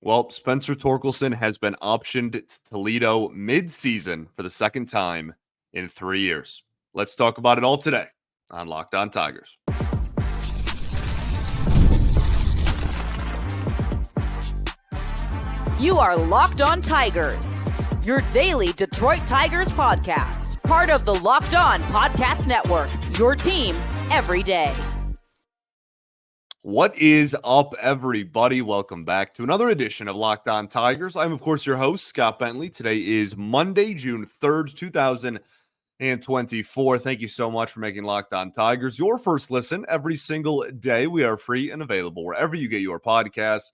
Well, Spencer Torkelson has been optioned to Toledo mid-season for the second time in 3 years. Let's talk about it all today on Locked On Tigers. You are Locked On Tigers, your daily Detroit Tigers podcast. Part of the Locked On Podcast Network, your team every day. What is up, everybody? Welcome back to another edition of Locked On Tigers. I'm, of course, your host, Scott Bentley. Today is Monday, June 3rd, 2024. Thank you so much for making Locked On Tigers your first listen every single day. We are free and available wherever you get your podcasts,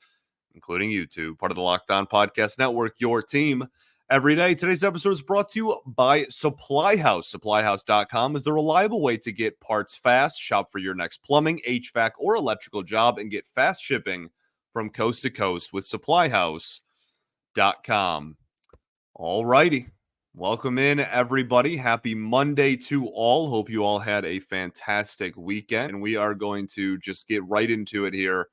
including YouTube, part of the Locked On Podcast Network, your team every day. Today's episode is brought to you by Supply House. SupplyHouse.com is the reliable way to get parts fast. Shop for your next plumbing, HVAC, or electrical job and get fast shipping from coast to coast with SupplyHouse.com. All righty. Welcome in, everybody. Happy Monday to all. Hope you all had a fantastic weekend. And we are going to just get right into it here.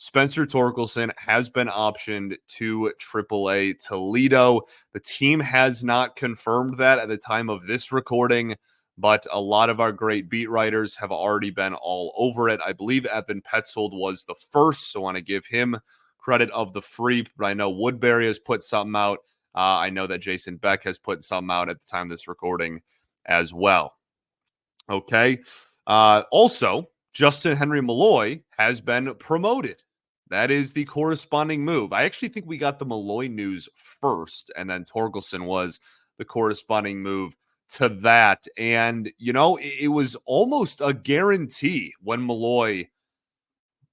Spencer Torkelson has been optioned to AAA Toledo. The team has not confirmed that at the time of this recording, but a lot of our great beat writers have already been all over it. I believe Evan Petzold was the first, so I want to give him credit of the free. But I know Woodbury has put something out. I know that Jason Beck has put something out at the time of this recording as well. Okay. Also, Justyn-Henry Malloy has been promoted. That is the corresponding move. I actually think we got the Malloy news first, and then Torkelson was the corresponding move to that. And, you know, it was almost a guarantee when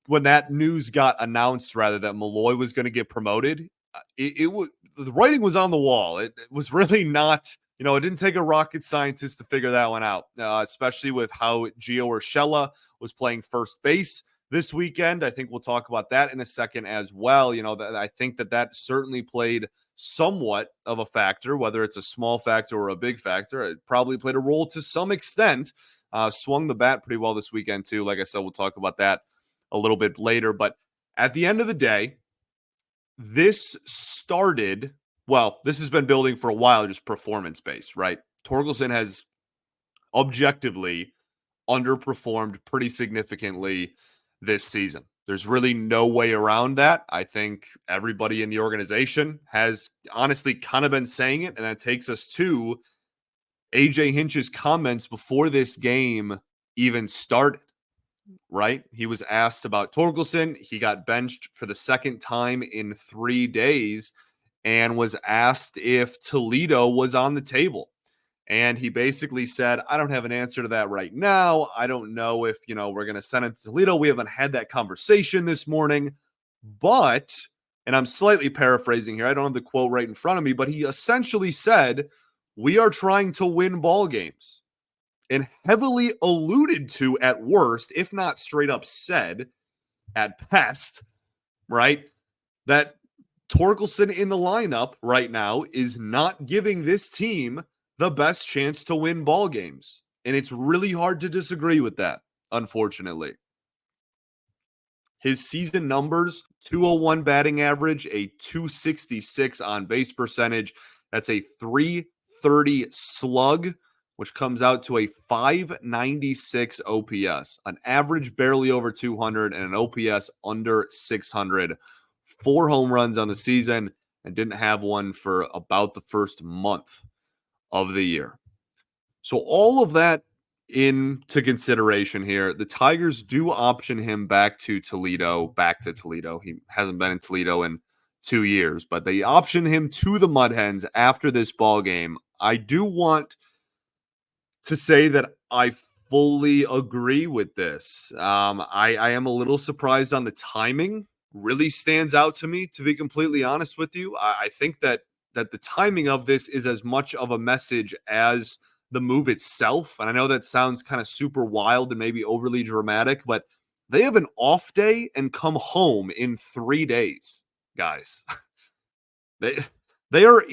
that news got announced, rather, that Malloy was going to get promoted. The writing was on the wall. It was really not, it didn't take a rocket scientist to figure that one out, especially with how Gio Urshela was playing first base this weekend. I think we'll talk about that in a second as well. I think that certainly played somewhat of a factor, whether it's a small factor or a big factor. It probably played a role to some extent. Swung the bat pretty well this weekend too. Like I said, we'll talk about that a little bit later. But at the end of the day, this has been building for a while, just performance-based, right? Torkelson has objectively underperformed pretty significantly this season. There's really no way around that. I think everybody in the organization has honestly kind of been saying it, and that takes us to AJ Hinch's comments before this game even started, right? He was asked about Torkelson. He got benched for the second time in 3 days and was asked if Toledo was on the table. And he basically said, I don't have an answer to that right now. I don't know if, we're going to send him to Toledo. We haven't had that conversation this morning. But, and I'm slightly paraphrasing here, I don't have the quote right in front of me, but he essentially said, we are trying to win ball games. And heavily alluded to at worst, if not straight up said at best, right, that Torkelson in the lineup right now is not giving this team the best chance to win ball games. And it's really hard to disagree with that, unfortunately. His season numbers, 201 batting average, a 266 on base percentage. That's a 330 slug, which comes out to a 596 OPS, an average barely over 200 and an OPS under 600. 4 home runs on the season and didn't have one for about the first month of the year. So all of that into consideration here, the Tigers do option him back to Toledo. He hasn't been in Toledo in 2 years, but they option him to the Mud Hens after this ball game. I do want to say that I fully agree with this. I am a little surprised on the timing. Really stands out to me, to be completely honest with you. I think that the timing of this is as much of a message as the move itself. And I know that sounds kind of super wild and maybe overly dramatic, but they have an off day and come home in 3 days, guys. They are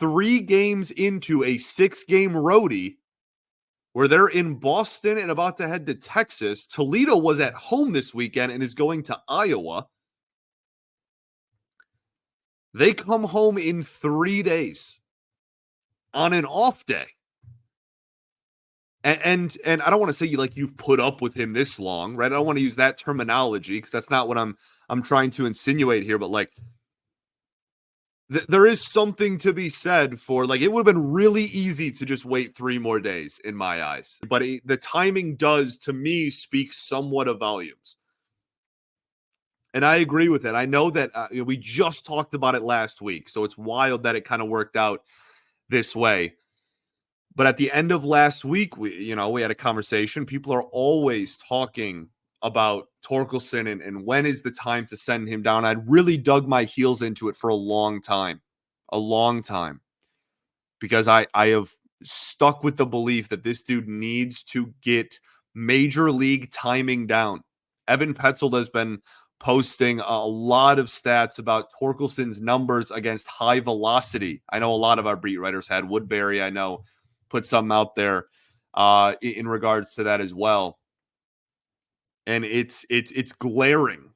3 games into a 6-game roadie where they're in Boston and about to head to Texas. Toledo was at home this weekend and is going to Iowa. They come home in 3 days on an off day. And I don't want to say you've put up with him this long, right? I don't want to use that terminology because that's not what I'm trying to insinuate here. But there is something to be said for it would have been really easy to just wait 3 more days in my eyes. But the timing does, to me, speak somewhat of volumes. And I agree with it. I know that we just talked about it last week, so it's wild that it kind of worked out this way. But at the end of last week, we had a conversation. People are always talking about Torkelson and when is the time to send him down. I'd really dug my heels into it for a long time, because I have stuck with the belief that this dude needs to get major league timing down. Evan Petzold has been posting a lot of stats about Torkelson's numbers against high velocity. I know a lot of our beat writers had. Woodbury, I know, put some out there in regards to that as well. And it's glaring.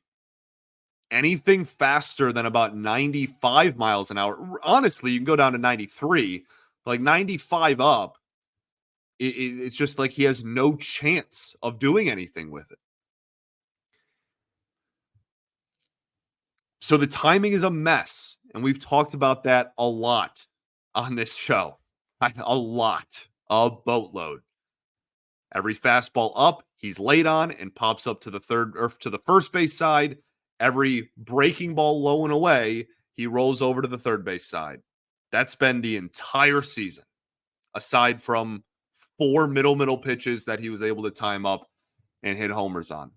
Anything faster than about 95 miles an hour, honestly, you can go down to 93, 95 up, it's just like he has no chance of doing anything with it. So the timing is a mess, and we've talked about that a lot on this show. A lot. A boatload. Every fastball up, he's late on and pops up to the third or to the first base side. Every breaking ball low and away, he rolls over to the third base side. That's been the entire season, aside from 4 middle pitches that he was able to time up and hit homers on.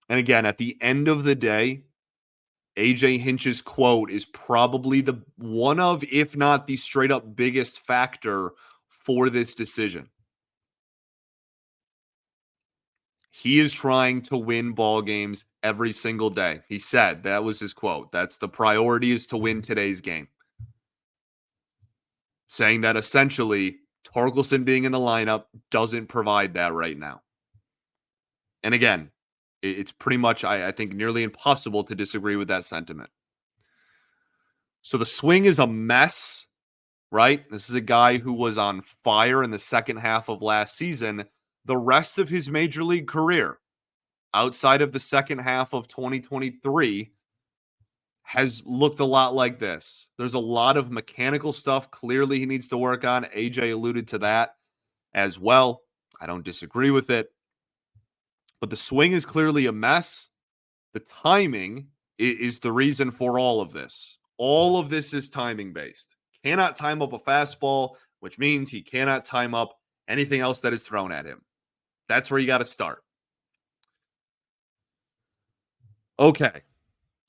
And again, at the end of the day, AJ Hinch's quote is probably the one of, if not the straight up biggest factor for this decision. He is trying to win ball games every single day. He said, that was his quote. That's the priority, is to win today's game. Saying that essentially Torkelson being in the lineup doesn't provide that right now. And again, it's pretty much, I think, nearly impossible to disagree with that sentiment. So the swing is a mess, right? This is a guy who was on fire in the second half of last season. The rest of his major league career, outside of the second half of 2023, has looked a lot like this. There's a lot of mechanical stuff clearly he needs to work on. AJ alluded to that as well. I don't disagree with it. But the swing is clearly a mess. The timing is the reason for all of this. All of this is timing based. Cannot time up a fastball, which means he cannot time up anything else that is thrown at him. That's where you got to start. Okay.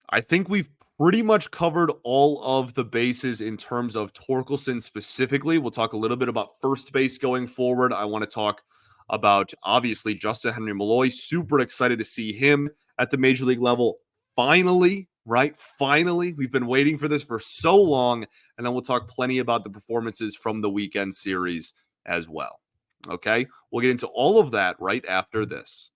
I think we've pretty much covered all of the bases in terms of Torkelson specifically. We'll talk a little bit about first base going forward. I want to talk about, obviously, Justyn-Henry Malloy. Super excited to see him at the major league level. Finally, right? Finally. We've been waiting for this for so long. And then we'll talk plenty about the performances from the weekend series as well. Okay? We'll get into all of that right after this.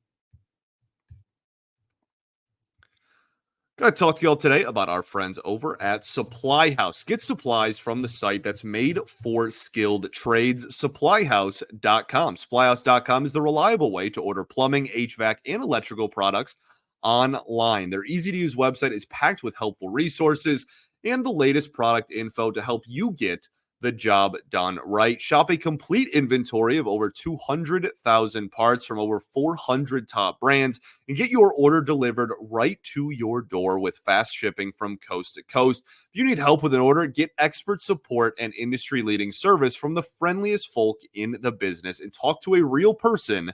Going to talk to y'all today about our friends over at Supply House. Get supplies from the site that's made for skilled trades, supplyhouse.com. Supplyhouse.com is the reliable way to order plumbing, HVAC, and electrical products online. Their easy-to-use website is packed with helpful resources and the latest product info to help you get the job done right. Shop a complete inventory of over 200,000 parts from over 400 top brands and get your order delivered right to your door with fast shipping from coast to coast. If you need help with an order, get expert support and industry-leading service from the friendliest folk in the business and talk to a real person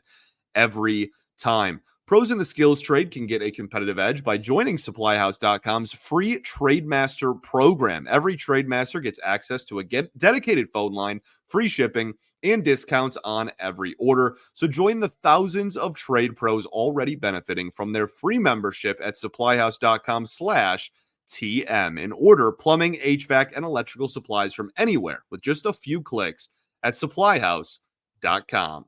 every time. Pros in the skills trade can get a competitive edge by joining SupplyHouse.com's free TradeMaster program. Every TradeMaster gets access to a dedicated phone line, free shipping, and discounts on every order. So join the thousands of trade pros already benefiting from their free membership at SupplyHouse.com/TM and order plumbing, HVAC, and electrical supplies from anywhere with just a few clicks at SupplyHouse.com.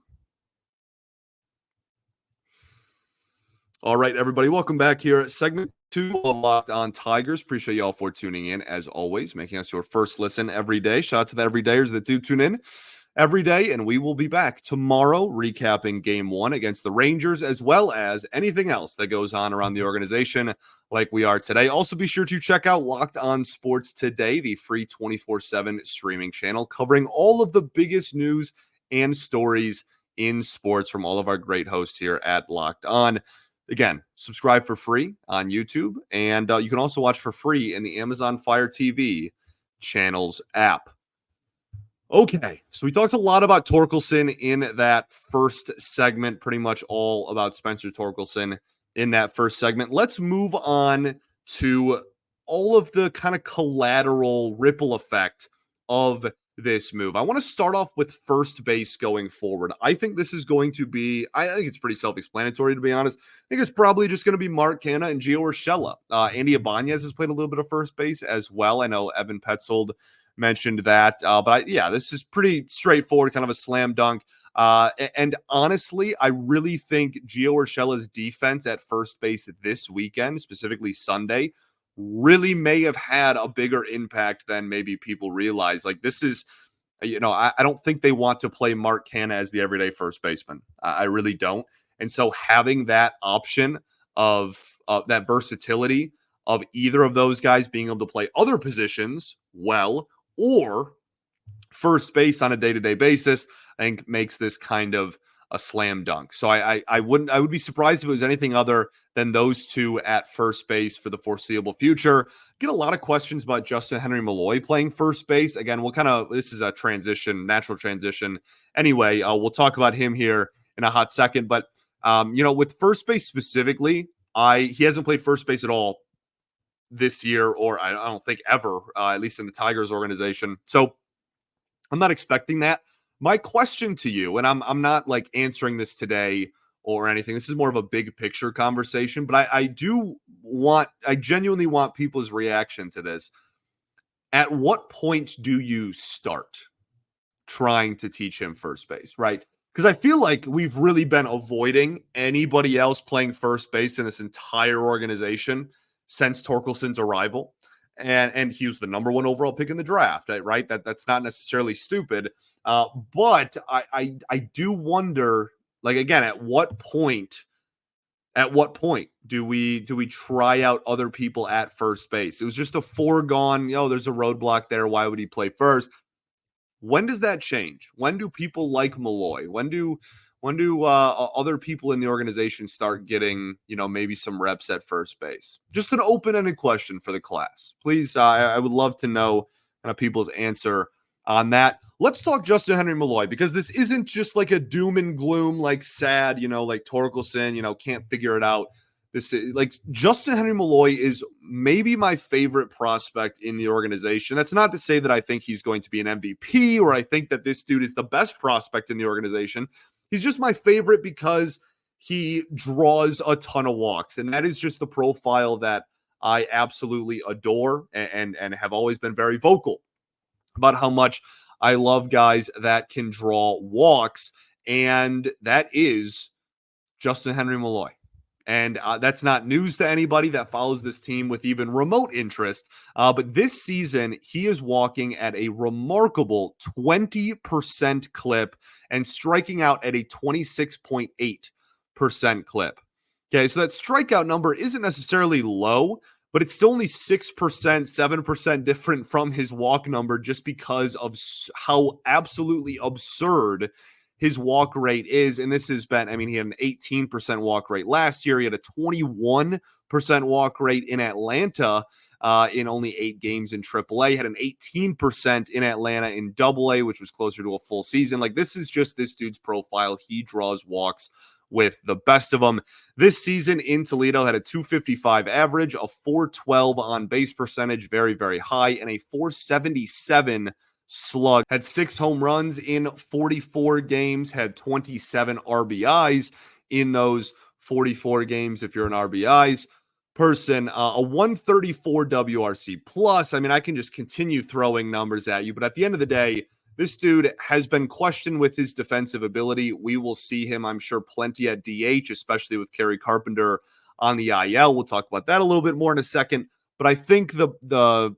All right, everybody, welcome back here. Segment to Locked On Tigers. Appreciate y'all for tuning in, as always, making us your first listen every day. Shout out to the everydayers that do tune in every day, and we will be back tomorrow recapping Game 1 against the Rangers, as well as anything else that goes on around the organization like we are today. Also, be sure to check out Locked On Sports Today, the free 24/7 streaming channel covering all of the biggest news and stories in sports from all of our great hosts here at Locked On. Again, subscribe for free on YouTube, and you can also watch for free in the Amazon Fire TV channels app. Okay, so we talked a lot about Torkelson in that first segment, pretty much all about Spencer Torkelson in that first segment. Let's move on to all of the kind of collateral ripple effect of this move. I want to start off with first base going forward. I think this is going to be, I think it's pretty self-explanatory, to be honest. I think it's probably just going to be Mark Canha and Gio Urshela. Andy Ibanez has played a little bit of first base as well. I know Evan Petzold mentioned that, but this is pretty straightforward, kind of a slam dunk. And honestly, I really think Gio Urshela's defense at first base this weekend, specifically Sunday, really may have had a bigger impact than maybe people realize. Like, this is, I don't think they want to play Mark Canha as the everyday first baseman. I really don't. And so having that option of that versatility of either of those guys being able to play other positions well, or first base on a day-to-day basis, I think makes this kind of a slam dunk. So I would be surprised if it was anything other than those two at first base for the foreseeable future. Get a lot of questions about Justyn-Henry Malloy playing first base. Again, this is a natural transition. Anyway, we'll talk about him here in a hot second. But, with first base specifically, he hasn't played first base at all this year, or I don't think ever, at least in the Tigers organization. So I'm not expecting that. My question to you, and I'm not like answering this today or anything. This is more of a big picture conversation, but I genuinely want people's reaction to this. At what point do you start trying to teach him first base, right? Because I feel like we've really been avoiding anybody else playing first base in this entire organization since Torkelson's arrival. And he was the number 1 overall pick in the draft, right? That's not necessarily stupid. But I do wonder, like, again, at what point do we try out other people at first base? It was just a foregone, there's a roadblock there. Why would he play first? When does that change? When do people like Malloy? When do other people in the organization start getting, maybe some reps at first base? Just an open-ended question for the class. Please, I would love to know kind of people's answer on that. Let's talk Justyn-Henry Malloy, because this isn't just like a doom and gloom, like sad, like Torkelson, can't figure it out. This is like Justyn-Henry Malloy is maybe my favorite prospect in the organization. That's not to say that I think he's going to be an MVP or I think that this dude is the best prospect in the organization. He's just my favorite because he draws a ton of walks, and that is just the profile that I absolutely adore and have always been very vocal about how much I love guys that can draw walks, and that is Justyn-Henry Malloy. And that's not news to anybody that follows this team with even remote interest. But this season, he is walking at a remarkable 20% clip and striking out at a 26.8% clip. Okay, so that strikeout number isn't necessarily low, but it's still only 6%, 7% different from his walk number just because of how absolutely absurd his walk rate is. And this has been, he had an 18% walk rate last year. He had a 21% walk rate in Atlanta in only 8 games in AAA. Had an 18% in Atlanta in AA, which was closer to a full season. Like, this is just this dude's profile. He draws walks with the best of them. This season in Toledo had a 255 average, a 412 on base percentage, very, very high, and a 477 slug. Had 6 home runs in 44 games, had 27 RBIs in those 44 games. If you're an RBIs person, a 134 WRC plus. I can just continue throwing numbers at you, but at the end of the day, this dude has been questioned with his defensive ability. We will see him, I'm sure, plenty at DH, especially with Kerry Carpenter on the IL. We'll talk about that a little bit more in a second. But I think the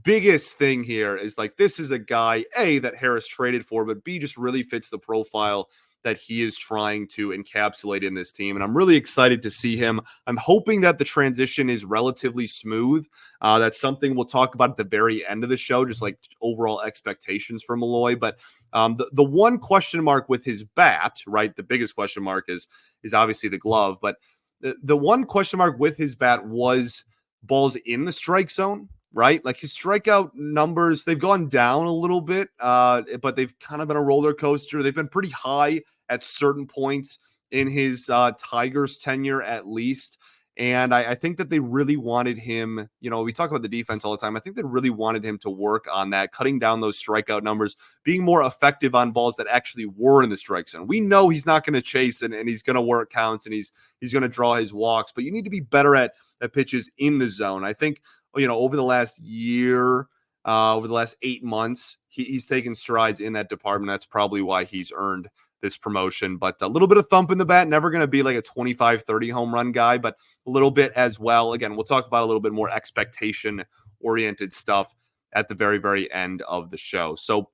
biggest thing here is like this is a guy, A, that Harris traded for, but B, just really fits the profile that he is trying to encapsulate in this team. And I'm really excited to see him. I'm hoping that the transition is relatively smooth. That's something we'll talk about at the very end of the show, just like overall expectations for Malloy. But the one question mark with his bat, right? The biggest question mark is obviously the glove. But the one question mark with his bat was balls in the strike zone. Right? Like his strikeout numbers, they've gone down a little bit, but they've kind of been a roller coaster. They've been pretty high at certain points in his Tigers tenure, at least. And I think that they really wanted him, we talk about the defense all the time. I think they really wanted him to work on that, cutting down those strikeout numbers, being more effective on balls that actually were in the strike zone. We know he's not going to chase and he's going to work counts and he's going to draw his walks, but you need to be better at pitches in the zone. I think over the last year, over the last 8 months, he's taken strides in that department. That's probably why he's earned this promotion. But a little bit of thump in the bat, never going to be like a 25, 30 home run guy, but a little bit as well. Again, we'll talk about a little bit more expectation-oriented stuff at the very, very end of the show. So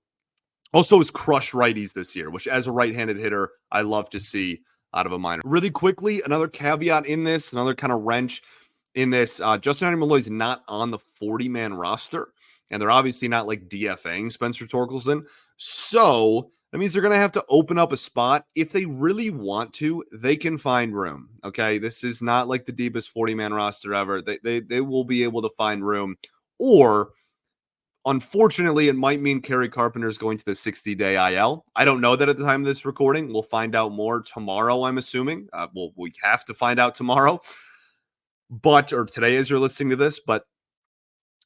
also has crushed righties this year, which as a right-handed hitter, I love to see out of a minor. Really quickly, another caveat in this, another kind of wrench in this, Justyn-Henry Malloy is not on the 40-man roster, and they're obviously not like DFAing Spencer Torkelson. So that means they're going to have to open up a spot. If they really want to, they can find room. Okay, this is not like the deepest 40-man roster ever. They will be able to find room. Or, unfortunately, it might mean Kerry Carpenter is going to the 60-day IL. I don't know that at the time of this recording. We'll find out more tomorrow, I'm assuming. We have to find out tomorrow. Or today as you're listening to this, but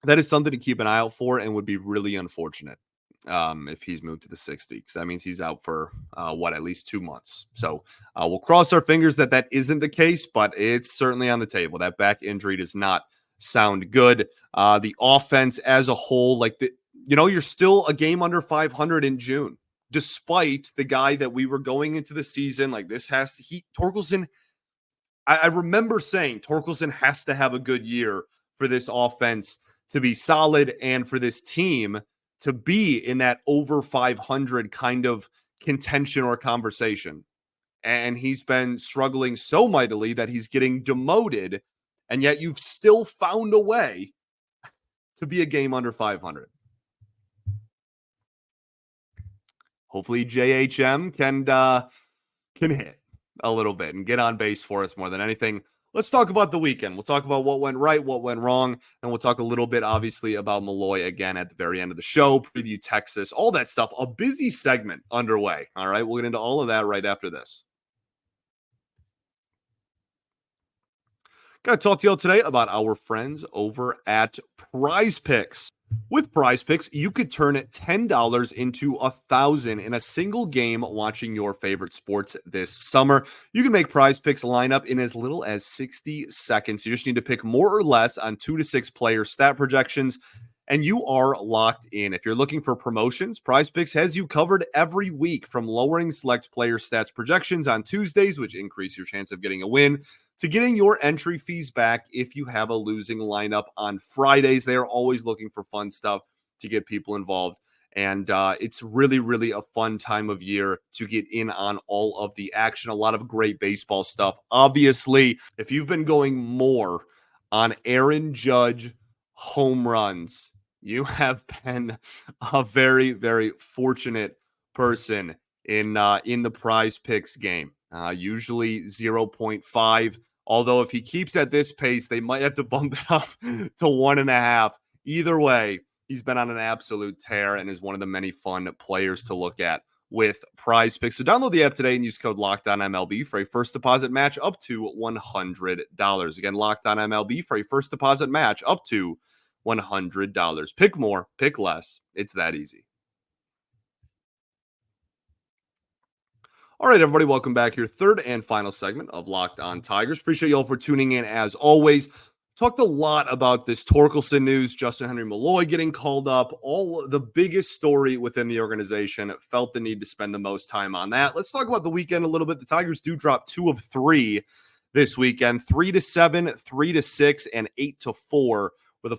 that is something to keep an eye out for and would be really unfortunate if he's moved to the 60, because that means he's out for at least 2 months. So we'll cross our fingers that isn't the case, but it's certainly on the table. That back injury does not sound good. The offense as a whole, you're still a game under 500 in June, despite the guy that we were going into the season. Torkelson, I remember saying Torkelson has to have a good year for this offense to be solid and for this team to be in that over 500 kind of contention or conversation. And he's been struggling so mightily that he's getting demoted, and yet you've still found a way to be a game under 500. Hopefully JHM can hit a little bit and get on base for us more than anything. Let's talk about the weekend. We'll talk about what went right, what went wrong, and we'll talk a little bit, obviously, about Malloy again at the very end of the show, preview Texas, all that stuff. A busy segment underway. All right, we'll get into all of that right after this. Got to talk to you today about our friends over at Prize Picks. With Prize Picks, you could turn $10 into $1,000 in a single game watching your favorite sports this summer. You can make Prize Picks line up in as little as 60 seconds. You just need to pick more or less on 2 to 6 player stat projections, and you are locked in. If you're looking for promotions, Prize Picks has you covered every week, from lowering select player stats projections on Tuesdays, which increase your chance of getting a win, to getting your entry fees back if you have a losing lineup on Fridays. They are always looking for fun stuff to get people involved. And it's really, really a fun time of year to get in on all of the action. A lot of great baseball stuff. Obviously, if you've been going more on Aaron Judge home runs, you have been a very, very fortunate person in the Prize Picks game. Usually 0.5. Although if he keeps at this pace, they might have to bump it up to 1.5. Either way, he's been on an absolute tear and is one of the many fun players to look at with Prize Picks. So download the app today and use code LOCKEDONMLB for a first deposit match up to $100. Again, LOCKEDONMLB for a first deposit match up to $100. Pick more, pick less. It's that easy. All right, everybody, welcome back. Your third and final segment of Locked On Tigers. Appreciate you all for tuning in as always. Talked a lot about this Torkelson news, Justyn-Henry Malloy getting called up, all the biggest story within the organization. Felt the need to spend the most time on that. Let's talk about the weekend a little bit. The Tigers do drop 2 of 3 this weekend. 3-7, 3-6, and 8-4 were the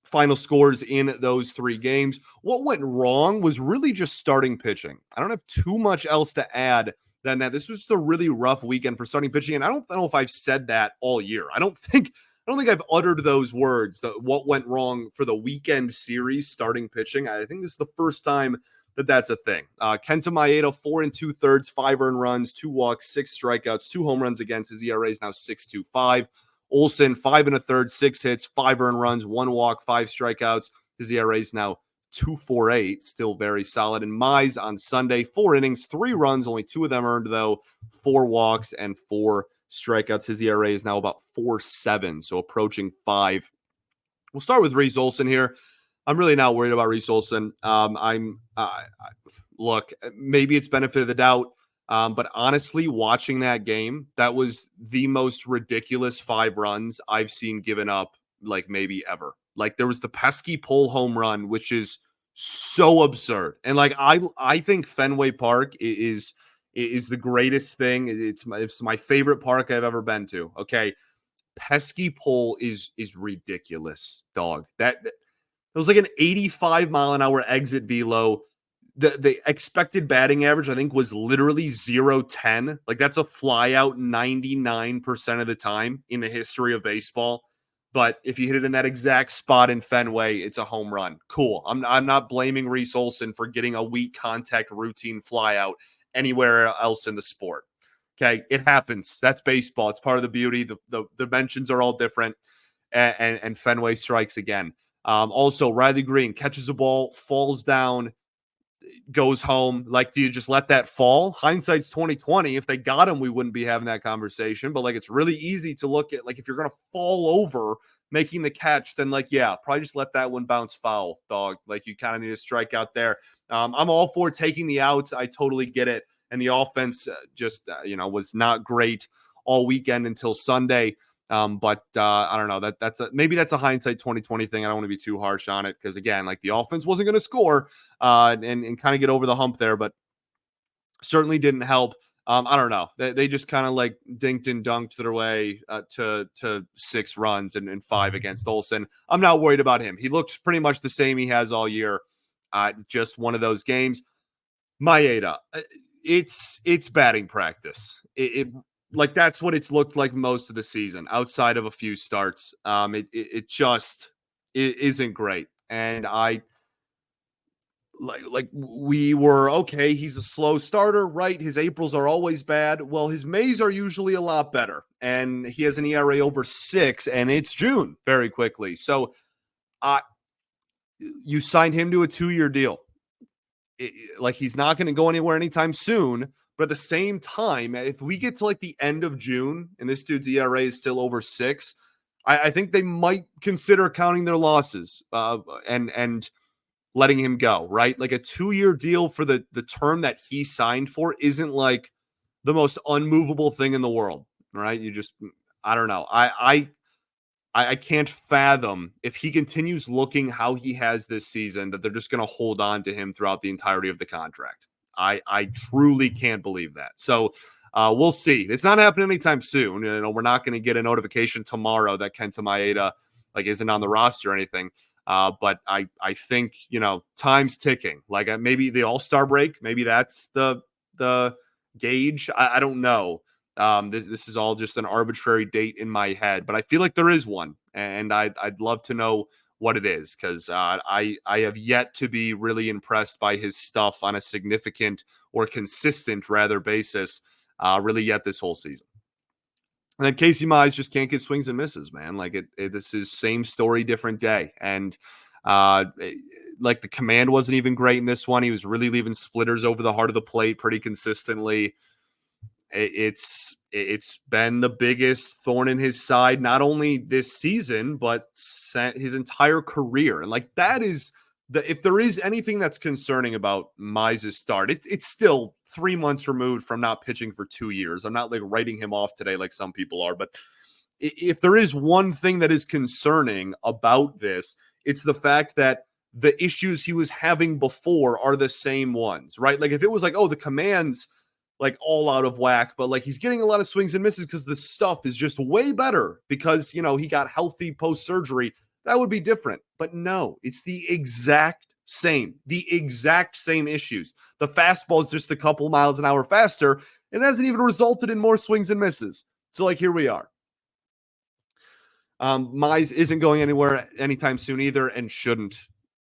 final scores in those three games. What went wrong was really just starting pitching. I don't have too much else to add than that. This was just a really rough weekend for starting pitching, and I don't know if I've said that all year. I don't think I've uttered those words, what went wrong for the weekend series starting pitching. I think this is the first time that's a thing. Kenta Maeda, 4 2/3, 5 earned runs, 2 walks, 6 strikeouts, 2 home runs against. His ERA is now 6.25. Olson, 5 1/3, 6 hits, 5 earned runs, 1 walk, 5 strikeouts. His ERA is now 2.48, still very solid. And Mize on Sunday, 4 innings, 3 runs, only 2 of them earned though, 4 walks and 4 strikeouts. His ERA is now about 4.7, so approaching 5. We'll start with Reese Olson here. I'm really not worried about Reese Olson. Look, maybe it's benefit of the doubt, but honestly, watching that game, that was the most ridiculous 5 runs I've seen given up, like maybe ever. Like there was the pesky pull home run, which is so absurd, and like I think Fenway Park is the greatest thing. It's my favorite park I've ever been to. Okay, pesky pull is ridiculous, dog. That it was like an 85-mile-an-hour exit velo. The expected batting average, I think, was literally 0-10. Like, that's a flyout 99% of the time in the history of baseball. But if you hit it in that exact spot in Fenway, it's a home run. Cool. I'm not blaming Reese Olson for getting a weak contact routine flyout anywhere else in the sport. Okay, it happens. That's baseball. It's part of the beauty. The dimensions are all different. And Fenway strikes again. Also, Riley Green catches a ball, falls down, goes home. Like, do you just let that fall? Hindsight's 2020. If they got him, we wouldn't be having that conversation. But like, it's really easy to look at, like, if you're gonna fall over making the catch, then like, yeah, probably just let that one bounce foul, dog. Like, you kind of need to strike out there. I'm all for taking the outs. I totally get it. And the offense was not great all weekend until Sunday. But I don't know. Maybe that's a hindsight 2020 thing. I don't want to be too harsh on it because, again, like the offense wasn't going to score and kind of get over the hump there, but certainly didn't help. I don't know. They just kind of like dinked and dunked their way to 6 runs and 5 against Olson. I'm not worried about him. He looks pretty much the same he has all year. Just one of those games. Maeda, it's batting practice. Like, that's what it's looked like most of the season, outside of a few starts. It isn't great. And we were, okay, he's a slow starter, right? His Aprils are always bad. Well, his Mays are usually a lot better. And he has an ERA over 6, and it's June very quickly. So you signed him to a 2-year deal. Like, he's not going to go anywhere anytime soon. But at the same time, if we get to like the end of June and this dude's ERA is still over 6, I think they might consider counting their losses and letting him go, right? Like, a 2-year deal for the term that he signed for isn't like the most unmovable thing in the world, right? I don't know. I can't fathom, if he continues looking how he has this season, that they're just going to hold on to him throughout the entirety of the contract. I truly can't believe that. So we'll see. It's not happening anytime soon. We're not going to get a notification tomorrow that Kenta Maeda isn't on the roster or anything. But I think, time's ticking. Like, maybe the All-Star break, maybe that's the gauge. I don't know. This is all just an arbitrary date in my head, but I feel like there is one, and I'd love to know what it is, because I have yet to be really impressed by his stuff on a significant or consistent rather basis really yet this whole season. And then Casey Mize just can't get swings and misses, man. Like, this is same story, different day. And like, the command wasn't even great in this one. He was really leaving splitters over the heart of the plate pretty consistently. It's been the biggest thorn in his side, not only this season, but his entire career. And like, that is if there is anything that's concerning about Mize's start, it's still 3 months removed from not pitching for 2 years. I'm not like writing him off today like some people are, but if there is one thing that is concerning about this, it's the fact that the issues he was having before are the same ones, right? Like, if it was like, oh, the command's like all out of whack, but like he's getting a lot of swings and misses because the stuff is just way better because, he got healthy post surgery. That would be different. But no, it's the exact same issues. The fastball is just a couple miles an hour faster. It hasn't even resulted in more swings and misses. So like, here we are. Mize isn't going anywhere anytime soon either and shouldn't.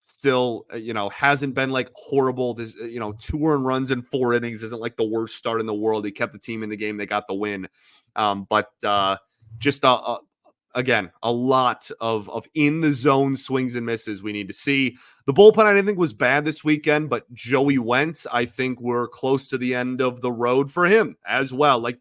Still, hasn't been like horrible. This, 2 earned runs in 4 innings isn't like the worst start in the world. He kept the team in the game. They got the win. But just again, a lot of in the zone swings and misses we need to see. The bullpen, I didn't think was bad this weekend, but Joey Wentz, I think we're close to the end of the road for him as well. Like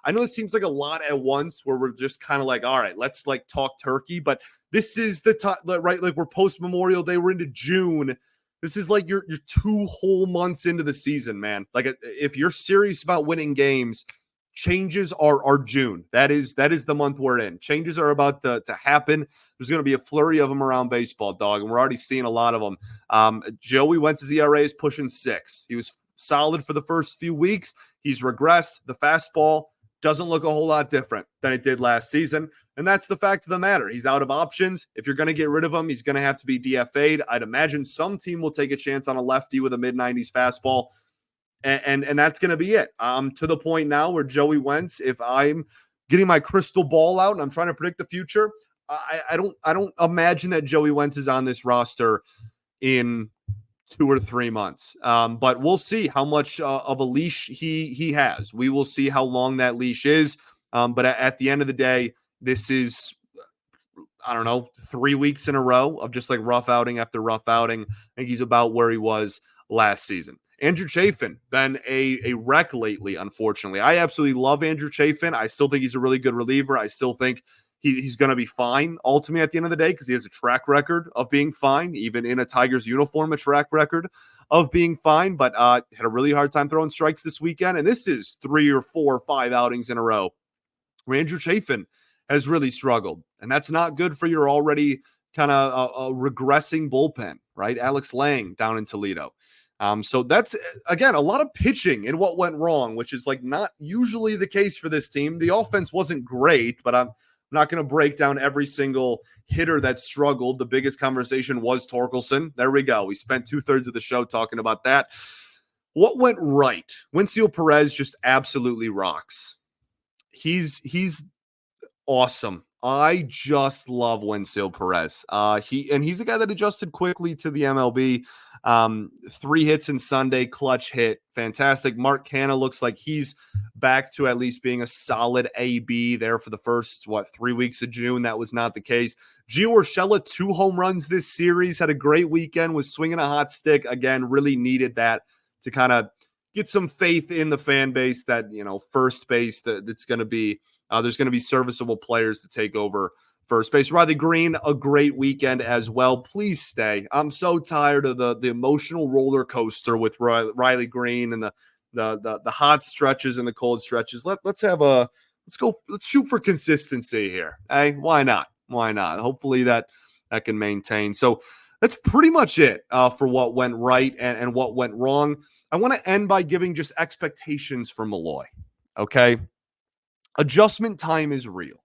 I know this seems like a lot at once where we're just kind of like, all right, let's like talk turkey, but this is the time, right? Like we're post Memorial Day, we're into June. This is like you're 2 whole months into the season, man. Like if you're serious about winning games, changes are June. That is the month we're in. Changes are about to happen. There's going to be a flurry of them around baseball, dog, and we're already seeing a lot of them. Joey Wentz's ERA is pushing 6. He was solid for the first few weeks. He's regressed. The fastball doesn't look a whole lot different than it did last season, and that's the fact of the matter. He's out of options. If you're going to get rid of him, he's going to have to be DFA'd. I'd imagine some team will take a chance on a lefty with a mid-90s fastball. And that's going to be it. To the point now where Joey Wentz, if I'm getting my crystal ball out and I'm trying to predict the future, I don't imagine that Joey Wentz is on this roster in 2 or 3 months. But we'll see how much of a leash he has. We will see how long that leash is. But at the end of the day, this is, 3 weeks in a row of just like rough outing after rough outing. I think he's about where he was last season. Andrew Chafin, been a wreck lately, unfortunately. I absolutely love Andrew Chafin. I still think he's a really good reliever. I still think he's going to be fine ultimately at the end of the day because he has a track record of being fine, even in a Tigers uniform, a track record of being fine, but had a really hard time throwing strikes this weekend. And this is 3 or 4 or 5 outings in a row where Andrew Chafin has really struggled. And that's not good for your already kind of regressing bullpen, right? Alex Lang down in Toledo. So that's, again, a lot of pitching in what went wrong, which is like not usually the case for this team. The offense wasn't great, but I'm not going to break down every single hitter that struggled. The biggest conversation was Torkelson. There we go. We spent 2/3 of the show talking about that. What went right? Wenceel Perez just absolutely rocks. He's awesome. I just love Wenceel Perez. He's a guy that adjusted quickly to the MLB. 3 hits in Sunday, clutch hit, fantastic. Mark Canha looks like he's back to at least being a solid AB there for the first 3 weeks of June. That was not the case. Gio Urshela, 2 home runs this series, had a great weekend, was swinging a hot stick again. Really needed that to kind of get some faith in the fan base that first base that's going to be. There's going to be serviceable players to take over first base. Riley Green, a great weekend as well. Please stay. I'm so tired of the emotional roller coaster with Riley Green and the hot stretches and the cold stretches. Let's shoot for consistency here. Hey, why not? Why not? Hopefully that can maintain. So that's pretty much it for what went right and what went wrong. I want to end by giving just expectations for Malloy. Okay. Adjustment time is real.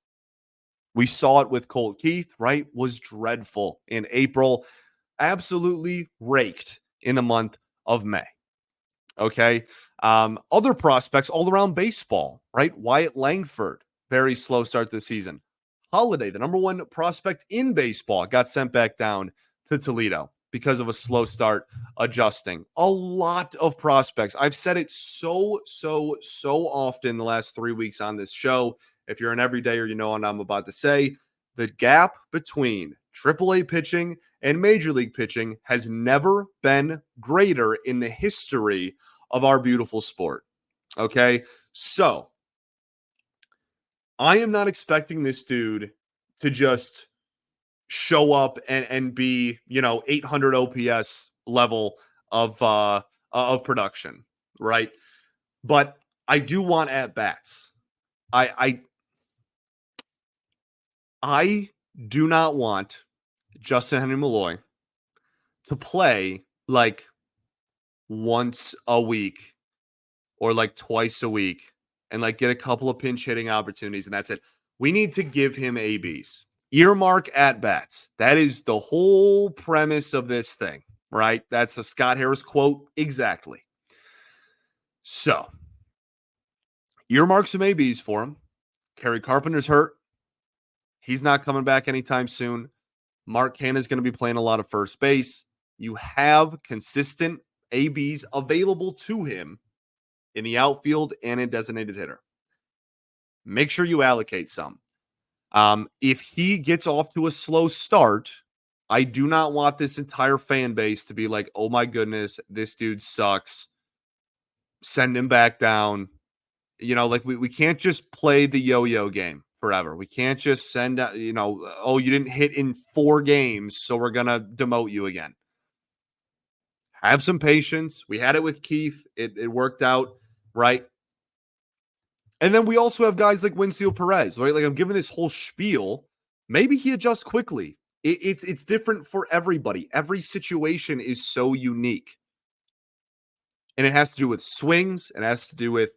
We saw it with Colt Keith, right? Was dreadful in April. Absolutely raked in the month of May. Okay. Other prospects all around baseball, right? Wyatt Langford, very slow start to the season. Holiday, the number 1 prospect in baseball, got sent back down to Toledo because of a slow start adjusting. A lot of prospects. I've said it so often the last 3 weeks on this show. If you're an everydayer, you know what I'm about to say. The gap between AAA pitching and Major League pitching has never been greater in the history of our beautiful sport. Okay? So, I am not expecting this dude to just show up and be, 800 OPS level of production, right? But I do want at bats. I do not want Justyn-Henry Malloy to play like once a week or like twice a week and like get a couple of pinch hitting opportunities, and that's it. We need to give him ABs. Earmark at bats. That is the whole premise of this thing, right? That's a Scott Harris quote exactly. So, earmark some ABs for him. Kerry Carpenter's hurt. He's not coming back anytime soon. Mark Canha is going to be playing a lot of first base. You have consistent ABs available to him in the outfield and in designated hitter. Make sure you allocate some. If he gets off to a slow start, I do not want this entire fan base to be like, oh my goodness, this dude sucks. Send him back down. You know, like we can't just play the yo-yo game forever. We can't just send out, oh, you didn't hit in 4 games, so we're going to demote you again. Have some patience. We had it with Keith. It worked out, right? And then we also have guys like Winfield Perez, right? Like I'm giving this whole spiel. Maybe he adjusts quickly. It's different for everybody. Every situation is so unique. And it has to do with swings. It has to do with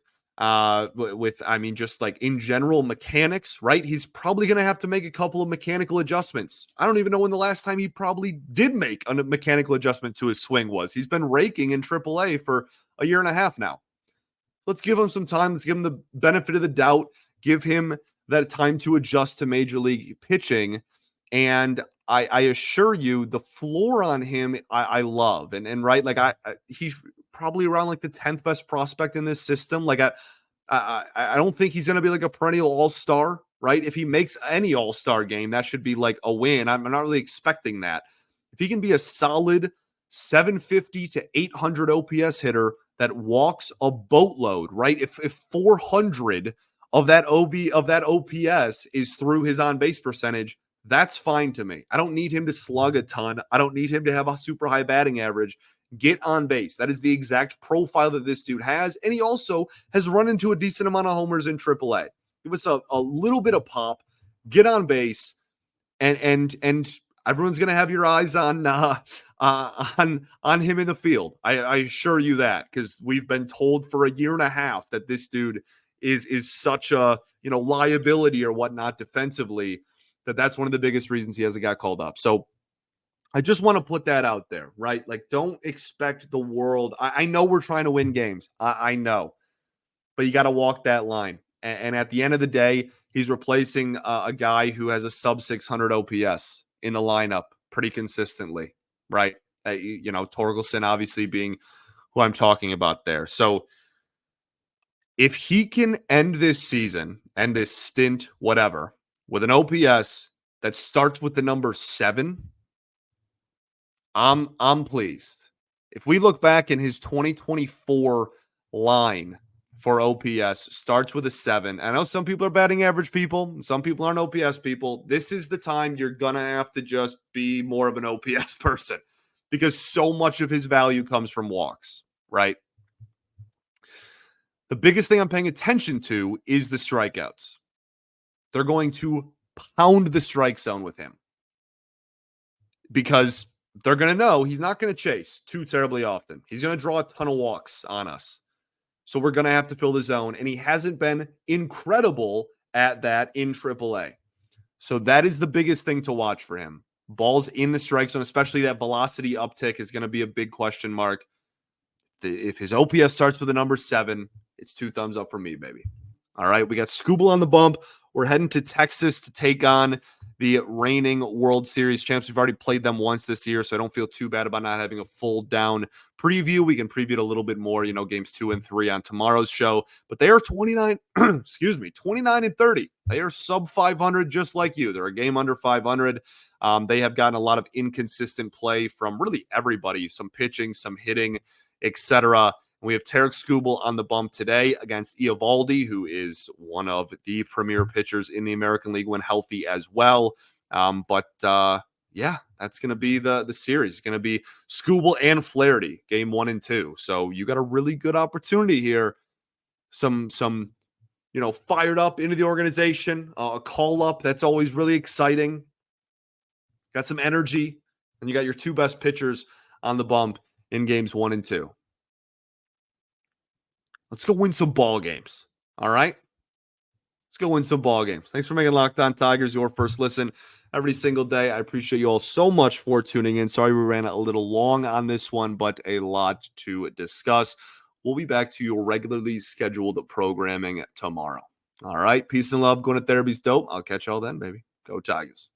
just like in general mechanics, right? He's probably going to have to make a couple of mechanical adjustments. I don't even know when the last time he probably did make a mechanical adjustment to his swing was. He's been raking in AAA for a year and a half now. Let's give him some time. Let's give him the benefit of the doubt. Give him that time to adjust to major league pitching. And I assure you, the floor on him, I love. And right, like he's probably around like the 10th best prospect in this system. Like I don't think he's going to be like a perennial all-star, right? If he makes any all-star game, that should be like a win. I'm not really expecting that. If he can be a solid 750 to 800 OPS hitter that walks a boatload, right? If 400 of that OPS is through his on-base percentage, that's fine to me. I don't need him to slug a ton. I don't need him to have a super high batting average. Get on base. That is the exact profile that this dude has. And he also has run into a decent amount of homers in AAA. Give us a little bit of pop, get on base, and everyone's gonna have your eyes on him in the field. I assure you that, because we've been told for a year and a half that this dude is such a liability or whatnot defensively, that's one of the biggest reasons he hasn't got called up. So I just want to put that out there, right? Like, don't expect the world. I know we're trying to win games. I know, but you got to walk that line. And at the end of the day, he's replacing a guy who has a sub 600 OPS in the lineup pretty consistently, right? Torkelson obviously being who I'm talking about there. So if he can end this season, end this stint, whatever, with an OPS that starts with the number 7, I'm pleased. If we look back in his 2024 line for OPS, starts with a 7. I know some people are batting average people, some people aren't OPS people. This is the time you're gonna have to just be more of an OPS person, because so much of his value comes from walks, right? The biggest thing I'm paying attention to is the strikeouts. They're going to pound the strike zone with him, because they're going to know he's not going to chase too terribly often. He's going to draw a ton of walks on us. So we're going to have to fill the zone. And he hasn't been incredible at that in AAA. So that is the biggest thing to watch for him. Balls in the strike zone, especially that velocity uptick, is going to be a big question mark. If his OPS starts with the number 7, it's 2 thumbs up for me, baby. All right, we got Scooble on the bump. We're heading to Texas to take on the reigning World Series champs. We've already played them once this year, so I don't feel too bad about not having a full down preview. We can preview it a little bit more, games 2 and 3 on tomorrow's show. But they are 29 and 30. They are sub 500 just like you. They're a game under 500. They have gotten a lot of inconsistent play from really everybody, some pitching, some hitting, etc. We have Tarek Skubal on the bump today against Eovaldi, who is one of the premier pitchers in the American League when healthy as well. Yeah, that's going to be the series. It's going to be Skubal and Flaherty, game 1 and 2. So you got a really good opportunity here. Some fired up into the organization, a call up. That's always really exciting. Got some energy, and you got your 2 best pitchers on the bump in games 1 and 2. Let's go win some ball games. All right? Let's go win some ball games. Thanks for making Locked On Tigers your first listen every single day. I appreciate you all so much for tuning in. Sorry we ran a little long on this one, but a lot to discuss. We'll be back to your regularly scheduled programming tomorrow. All right. Peace and love. Going to therapy's dope. I'll catch y'all then, baby. Go Tigers.